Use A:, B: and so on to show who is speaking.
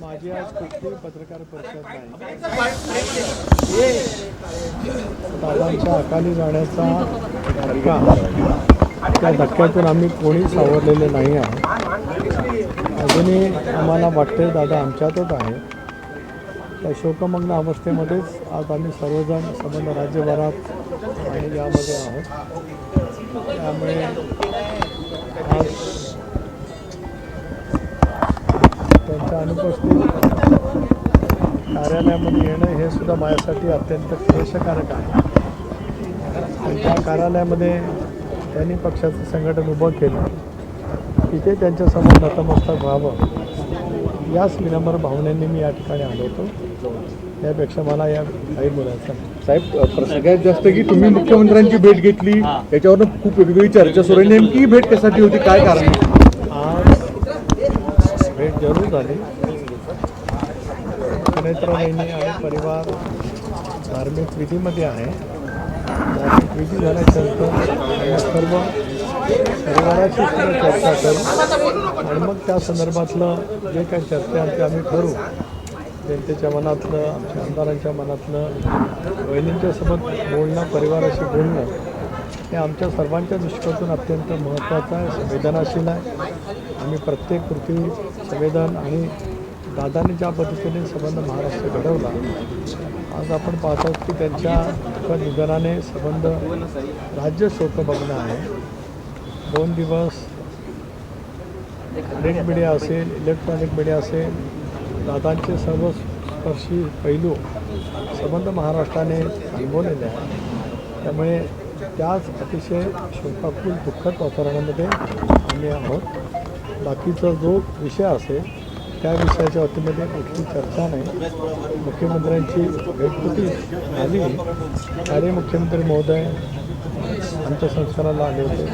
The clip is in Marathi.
A: माझी आज कुठलीही पत्रकार परिषद नाही. दादांच्या अकाली जाण्याचा धक्का, त्या धक्क्यातून आम्ही कोणी सावरलेले नाही आहे. अजूनही आम्हाला वाटते दादा आमच्यातच आहे. त्या शोकमग्न अवस्थेमध्येच आज आम्ही सर्वजण संबंध राज्यभरात आणि यामध्ये आहोत. त्यामुळे आज त्यांच्या अनुपस्थित कार्यालयामध्ये येणं हे सुद्धा माझ्यासाठी अत्यंत क्लेशकारक आहे. त्यांच्या कार्यालयामध्ये त्यांनी पक्षाचं संघटन उभं केलं, तिथे त्यांच्यासमोर नतमस्तक व्हावं याच विनम्र भावनेने मी या ठिकाणी आलो होतो. त्यापेक्षा मला या काही बोलायचं नाही.
B: साहेब, सगळ्यात जास्त की तुम्ही मुख्यमंत्र्यांची भेट घेतली याच्यावरून खूप वेगवेगळी चर्चा सुरू आहे. नेमकी ही भेट कशासाठी होती, काय कारण?
A: आज भेट जरूर झाली. नेत्रनयनी आणि परिवार धार्मिक विधीमध्ये आहे. धार्मिक विधी झाल्यानंतर सर्व परिवाराची सुद्धा चर्चा करू आणि मग त्या संदर्भातलं जे काही चर्चा आहे ते आम्ही करू. जनतेच्या मनातलं, आमच्या आमदारांच्या मनातलं, बहिणींच्यासोबत बोलणं, परिवाराशी बोलणं हे आमच्या सर्वांच्या दृष्टीकोनातून अत्यंत महत्त्वाचं आहे, संवेदनाशील आहे. आम्ही प्रत्येक कृती संवेदन आणि दादांनी ज्या पद्धतीने संबंध महाराष्ट्र घडवला, आज आपण पाहतो की त्यांच्या निधनाने संबंध राज्य शोकमग्न आहे. 2 दिवस प्रिंट मीडिया असेल, इलेक्ट्रॉनिक मीडिया असेल, दादांचे सर्वस्पर्शी पैलू संबंध महाराष्ट्राने थांबवलेले आहे. त्यामुळे त्याच अतिशय शोकाकुल दुःखद वातावरणामध्ये आम्ही आहोत. बाकीचा जो विषय असेल त्या विषयाच्या बाबतीमध्ये कुठली चर्चा नाही. मुख्यमंत्र्यांची भेटकुटी झाली आणि मुख्यमंत्री महोदय अंत्यसंस्काराला आले होते.